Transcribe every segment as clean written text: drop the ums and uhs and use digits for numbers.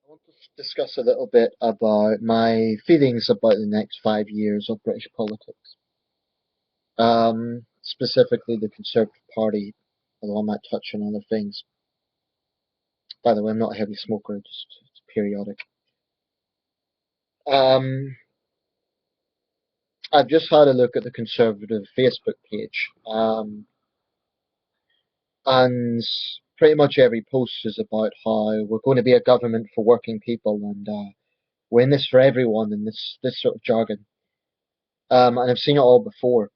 I want to discuss a little bit about my feelings about the next 5 years of British politics. Specifically the Conservative Party, although I might touch on other things. By the way, I'm not a heavy smoker, just it's periodic. Um, I've just had a look at the Conservative Facebook page, and pretty much every post is about how we're going to be a government for working people and we're in this for everyone and this sort of jargon. And I've seen it all before.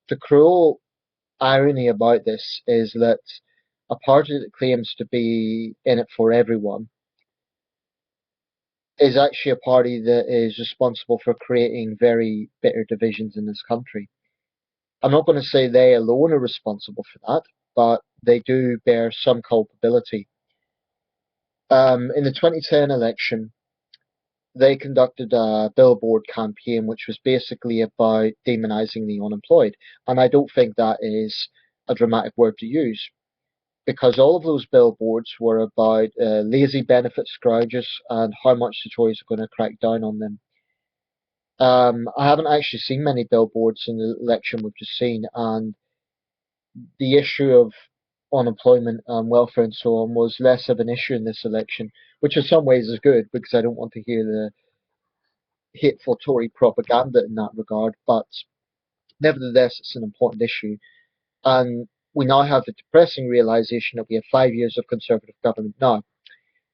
The cruel irony about this is that a party that claims to be in it for everyone is actually a party that is responsible for creating very bitter divisions in this country. I'm not going to say they alone are responsible for that, but they do bear some culpability. In the 2010 election, they conducted a billboard campaign which was basically about demonising the unemployed, and I don't think that is a dramatic word to use, because all of those billboards were about lazy benefit scroungers and how much the Tories are going to crack down on them. I haven't actually seen many billboards in the election we've just seen, and the issue of unemployment and welfare and so on was less of an issue in this election, which in some ways is good because I don't want to hear the hateful Tory propaganda in that regard, but nevertheless, it's an important issue. And we now have the depressing realization that we have 5 years of Conservative government now.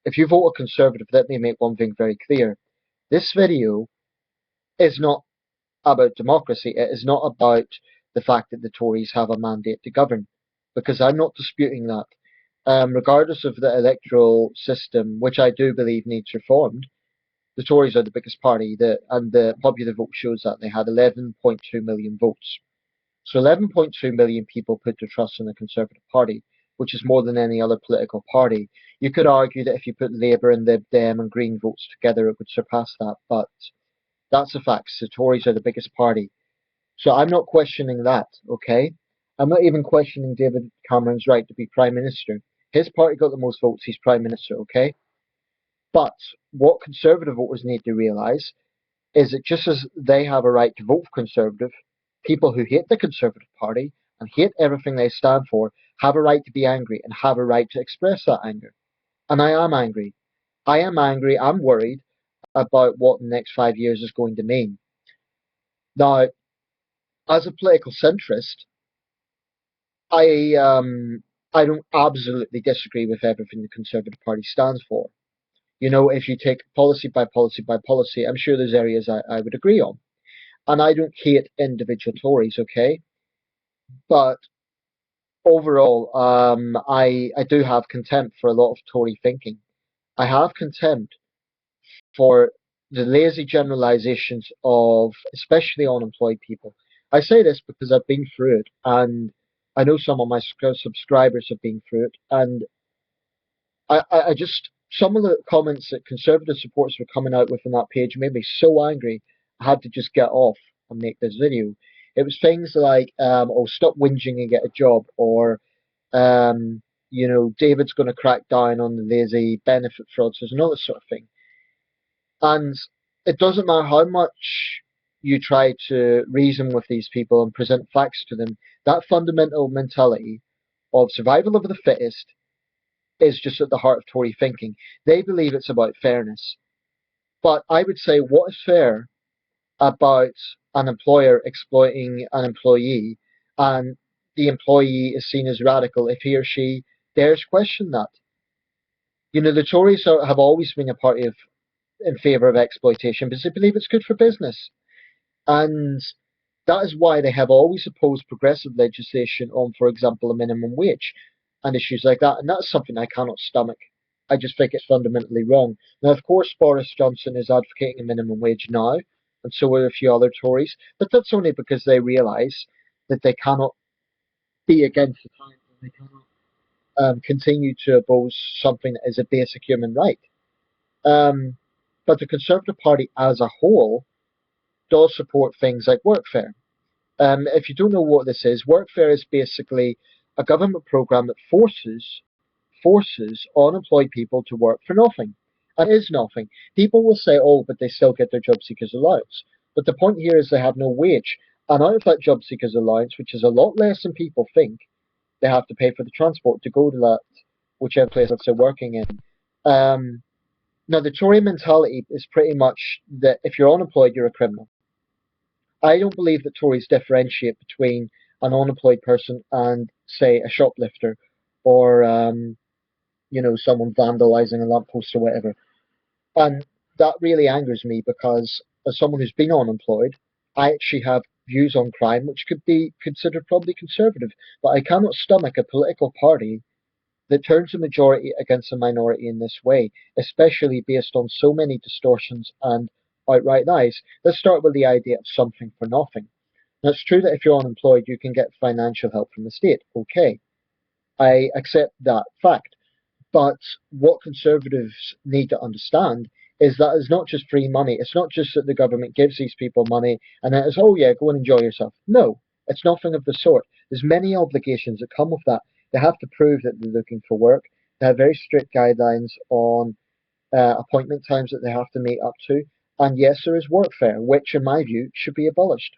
If you vote a Conservative, let me make one thing very clear. This video is not about democracy. It is not about the fact that the Tories have a mandate to govern, because I'm not disputing that. Regardless of the electoral system, which I do believe needs reformed, the Tories are the biggest party, and the popular vote shows that they had 11.2 million votes. So 11.2 million people put their trust in the Conservative Party, which is more than any other political party. You could argue that if you put Labour and Lib Dem and Green votes together, it would surpass that, but that's a fact. The Tories are the biggest party. So I'm not questioning that, okay? I'm not even questioning David Cameron's right to be Prime Minister. His party got the most votes, he's Prime Minister, okay? But what Conservative voters need to realise is that just as they have a right to vote for Conservative, people who hate the Conservative Party and hate everything they stand for have a right to be angry and have a right to express that anger. And I am angry. I am angry. I'm worried about what the next 5 years is going to mean. Now, as a political centrist, I I don't absolutely disagree with everything the Conservative Party stands for. You know, if you take policy by policy by policy, I'm sure there's areas I would agree on. And I don't hate individual Tories, okay? But overall, I do have contempt for a lot of Tory thinking. I have contempt for the lazy generalizations of especially unemployed people. I say this because I've been through it, and I know some of my subscribers have been through it, and I just some of the comments that Conservative supporters were coming out with on that page made me so angry. I had to just get off and make this video. It was things like, "Oh, stop whinging and get a job," or David's going to crack down on the lazy benefit fraudsters and all this sort of thing. And it doesn't matter how much you try to reason with these people and present facts to them, that fundamental mentality of survival of the fittest is just at the heart of Tory thinking. They believe it's about fairness. But I would say, what is fair about an employer exploiting an employee and the employee is seen as radical if he or she dares question that? You know, the Tories have always been a party in favour of exploitation because they believe it's good for business. And that is why they have always opposed progressive legislation on, for example, a minimum wage and issues like that. And that's something I cannot stomach. I just think it's fundamentally wrong. Now, of course, Boris Johnson is advocating a minimum wage now, and so are a few other Tories, but that's only because they realise that they cannot be against the times and they cannot continue to oppose something that is a basic human right. Um, but the Conservative Party as a whole does support things like workfare. If you don't know what this is, workfare is basically a government program that forces unemployed people to work for nothing. And it is nothing. People will say, oh, but they still get their job seekers allowance. But the point here is they have no wage. And out of that job seekers allowance, which is a lot less than people think, they have to pay for the transport to go to that whichever place that they're working in. Um, Now, the Tory mentality is pretty much that if you're unemployed, you're a criminal. I don't believe that Tories differentiate between an unemployed person and, say, a shoplifter or, someone vandalizing a lamppost or whatever. And that really angers me because, as someone who's been unemployed, I actually have views on crime which could be considered probably conservative. But I cannot stomach a political party that turns a majority against a minority in this way, especially based on so many distortions and outright lies. Let's start with the idea of something for nothing. Now, it's true that if you're unemployed, you can get financial help from the state. Okay, I accept that fact. But what conservatives need to understand is that it's not just free money. It's not just that the government gives these people money and then it's, oh yeah, go and enjoy yourself. No, it's nothing of the sort. There's many obligations that come with that. They have to prove that they're looking for work. They have very strict guidelines on appointment times that they have to meet up to. And yes, there is workfare, which in my view should be abolished.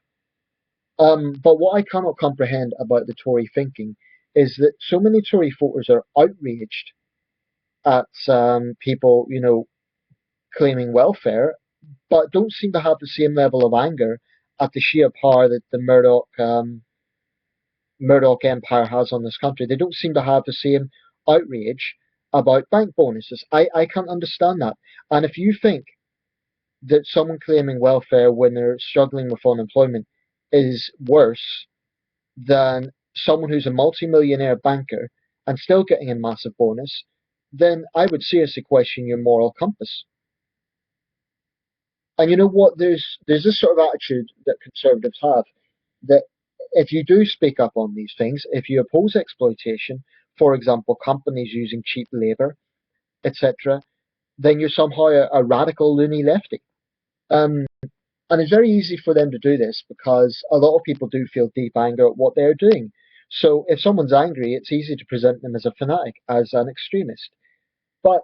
But what I cannot comprehend about the Tory thinking is that so many Tory voters are outraged at people, claiming welfare, but don't seem to have the same level of anger at the sheer power that the Murdoch empire has on this country. They don't seem to have the same outrage about bank bonuses. I can't understand that. And if you think that someone claiming welfare when they're struggling with unemployment is worse than someone who's a multimillionaire banker and still getting a massive bonus, then I would seriously question your moral compass. And you know what? There's this sort of attitude that conservatives have that if you do speak up on these things, if you oppose exploitation, for example, companies using cheap labour, etc., then you're somehow a radical loony lefty. Um, and it's very easy for them to do this because a lot of people do feel deep anger at what they're doing. So if someone's angry, it's easy to present them as a fanatic, as an extremist. But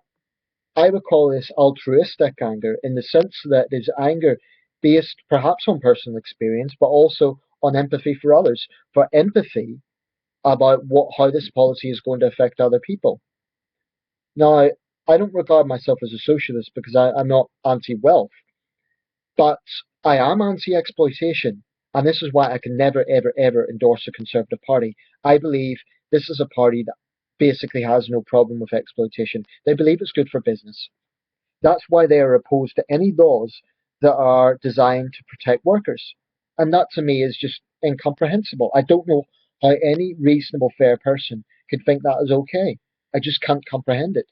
I would call this altruistic anger in the sense that there's anger based perhaps on personal experience, but also on empathy for others, for empathy about how this policy is going to affect other people. Now, I don't regard myself as a socialist because I'm not anti-wealth, but I am anti-exploitation, and this is why I can never, ever, ever endorse the Conservative Party. I believe this is a party that basically has no problem with exploitation. They believe it's good for business. That's why they are opposed to any laws that are designed to protect workers. And that to me is just incomprehensible. I don't know how any reasonable, fair person could think that is okay. I just can't comprehend it.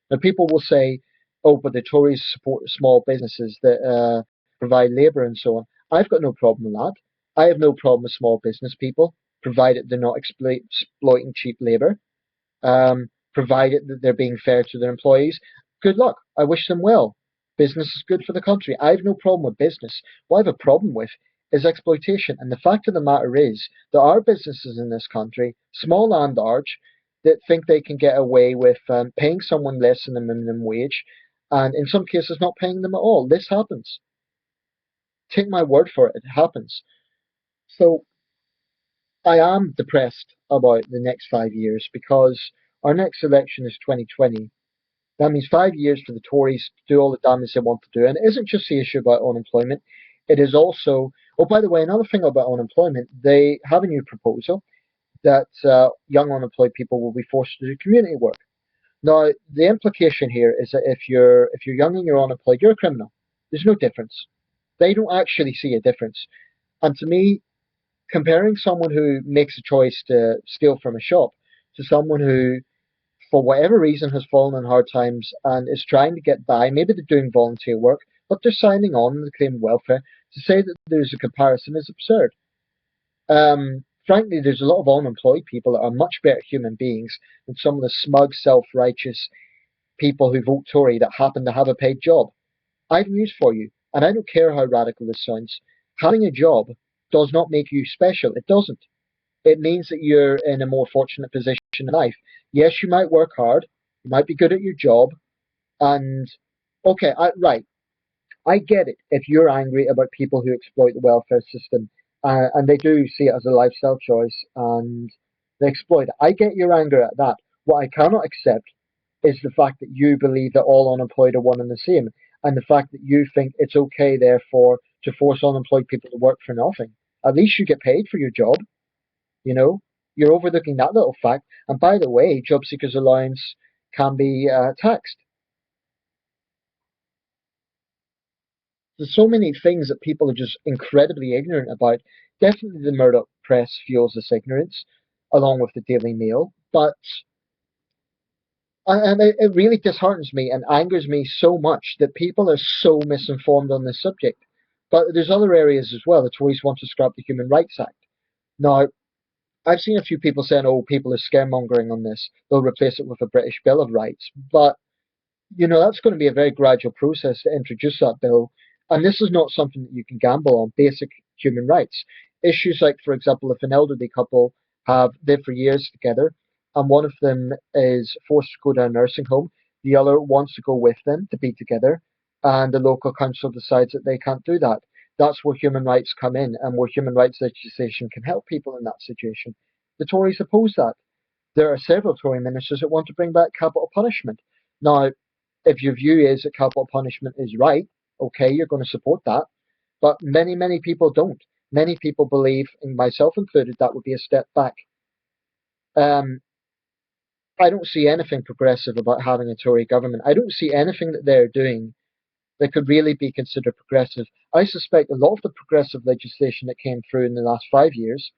Now, people will say, oh, but the Tories support small businesses that provide labour and so on. I've got no problem with that. I have no problem with small business people, provided they're not exploiting cheap labour, provided that they're being fair to their employees. Good luck. I wish them well. Business is good for the country. I have no problem with business. What I have a problem with is exploitation. And the fact of the matter is, there are businesses in this country, small and large, that think they can get away with paying someone less than the minimum wage, and in some cases not paying them at all. This happens. Take my word for it, it happens. So I am depressed about the next 5 years because our next election is 2020. That means 5 years for the Tories to do all the damage they want to do. And it isn't just the issue about unemployment. It is also, oh, by the way, another thing about unemployment, they have a new proposal that young unemployed people will be forced to do community work. Now, the implication here is that if you're young and you're unemployed, you're a criminal. There's no difference. They don't actually see a difference. And to me, comparing someone who makes a choice to steal from a shop to someone who for whatever reason has fallen on hard times and is trying to get by. Maybe they're doing volunteer work, but they're signing on and claiming welfare. To say that there's a comparison is absurd. Frankly, there's a lot of unemployed people that are much better human beings than some of the smug, self-righteous people who vote Tory that happen to have a paid job. I have news for you, and I don't care how radical this sounds. Having a job does not make you special. It doesn't. It means that you're in a more fortunate position in life. Yes, you might work hard, you might be good at your job, and Okay, right. I get it. If you're angry about people who exploit the welfare system, and they do see it as a lifestyle choice, and they exploit it, I get your anger at that. What I cannot accept is the fact that you believe that all unemployed are one and the same, and the fact that you think it's okay, therefore, to force unemployed people to work for nothing. At least you get paid for your job. You know, you're overlooking that little fact. And by the way, job seekers allowance can be taxed. There's so many things that people are just incredibly ignorant about. Definitely the Murdoch press fuels this ignorance, along with the Daily Mail. But and it really disheartens me and angers me so much that people are so misinformed on this subject. But there's other areas as well. The Tories want to scrap the Human Rights Act. Now, I've seen a few people saying, "Oh, people are scaremongering on this. They'll replace it with a British Bill of Rights." But that's going to be a very gradual process to introduce that bill. And this is not something that you can gamble on. Basic human rights. Issues like, for example, if an elderly couple have lived for years together and one of them is forced to go to a nursing home, the other wants to go with them to be together, and the local council decides that they can't do that. That's where human rights come in and where human rights legislation can help people in that situation. The Tories oppose that. There are several Tory ministers that want to bring back capital punishment. Now, if your view is that capital punishment is right, okay, you're going to support that. But many, many people don't. Many people believe, and myself included, that would be a step back. Um, I don't see anything progressive about having a Tory government. I don't see anything that they're doing that could really be considered progressive. I suspect a lot of the progressive legislation that came through in the last 5 years,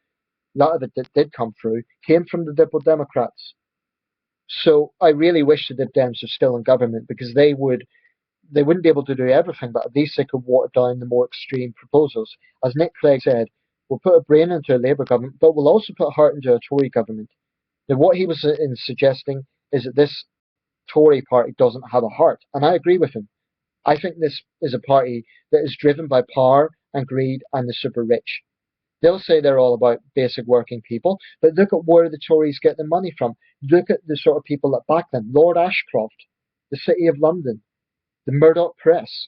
a lot of it that did come through, came from the Liberal Democrats. So I really wish the Lib Dems were still in government because they wouldn't be able to do everything, but at least they could water down the more extreme proposals. As Nick Clegg said, we'll put a brain into a Labour government, but we'll also put heart into a Tory government. Now, what he was suggesting is that this Tory party doesn't have a heart, and I agree with him. I think this is a party that is driven by power and greed and the super rich. They'll say they're all about basic working people, but look at where the Tories get their money from. Look at the sort of people that back them. Lord Ashcroft, the City of London, the Murdoch Press.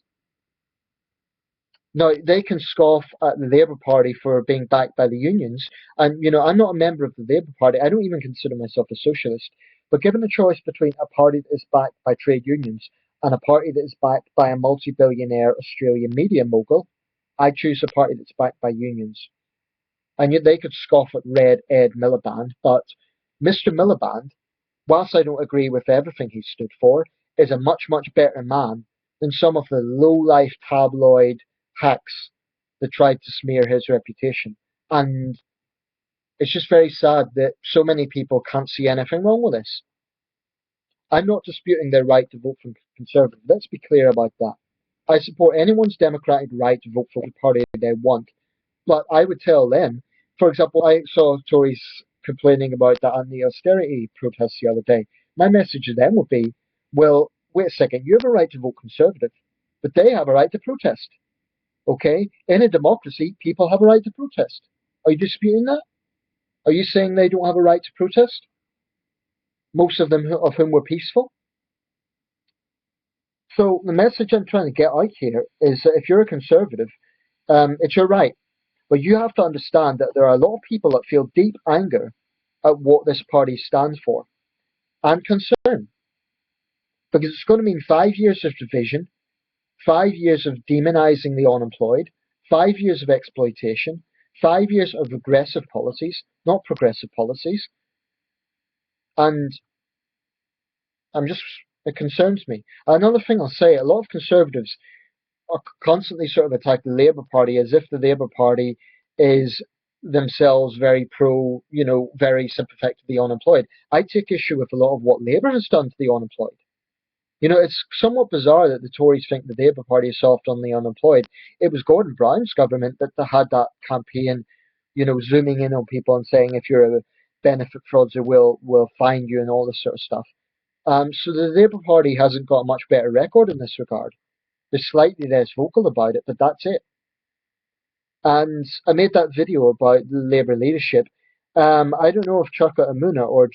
Now, they can scoff at the Labour Party for being backed by the unions. And, I'm not a member of the Labour Party. I don't even consider myself a socialist. But given a choice between a party that is backed by trade unions and a party that is backed by a multi-billionaire Australian media mogul, I choose a party that's backed by unions. And yet they could scoff at Red Ed Miliband, but Mr. Miliband, whilst I don't agree with everything he stood for, is a much, much better man than some of the low-life tabloid hacks that tried to smear his reputation. And it's just very sad that so many people can't see anything wrong with this. I'm not disputing their right to vote for Conservative. Let's be clear about that. I support anyone's democratic right to vote for the party they want. But I would tell them, for example, I saw Tories complaining about that on the austerity protests the other day. My message to them would be, well, wait a second, you have a right to vote Conservative, but they have a right to protest. Okay? In a democracy, people have a right to protest. Are you disputing that? Are you saying they don't have a right to protest? Most of them of whom were peaceful? So the message I'm trying to get out here is that if you're a conservative, it's your right. But you have to understand that there are a lot of people that feel deep anger at what this party stands for and concern. Because it's going to mean 5 years of division, 5 years of demonizing the unemployed, 5 years of exploitation, 5 years of regressive policies, not progressive policies. And it concerns me. Another thing I'll say, a lot of conservatives are constantly sort of attack the Labour Party as if the Labour Party is themselves very pro, very sympathetic to the unemployed. I take issue with a lot of what Labour has done to the unemployed. It's somewhat bizarre that the Tories think the Labour Party is soft on the unemployed. It was Gordon Brown's government that had that campaign, zooming in on people and saying if you're a benefit fraudster, we'll fine you and all this sort of stuff. So the Labour Party hasn't got a much better record in this regard. They're slightly less vocal about it, but that's it. And I made that video about the Labour leadership. I don't know if Chaka Amuna or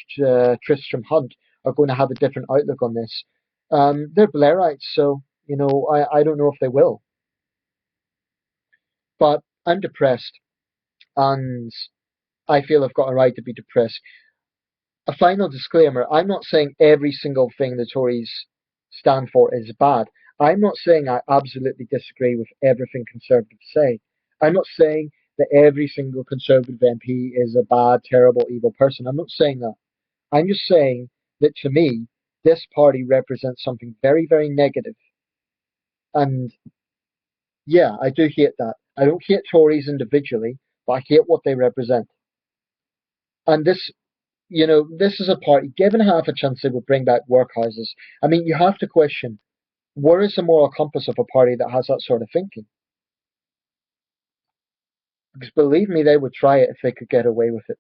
Tristram Hunt are going to have a different outlook on this. They're Blairites, so I don't know if they will. But I'm depressed, and I feel I've got a right to be depressed. A final disclaimer: I'm not saying every single thing the Tories stand for is bad. I'm not saying I absolutely disagree with everything Conservatives say. I'm not saying that every single Conservative MP is a bad, terrible, evil person. I'm not saying that. I'm just saying that to me, this party represents something very, very negative. And yeah, I do hate that. I don't hate Tories individually, but I hate what they represent. And this is a party, given half a chance, they would bring back workhouses. I mean, you have to question, where is the moral compass of a party that has that sort of thinking? Because believe me, they would try it if they could get away with it.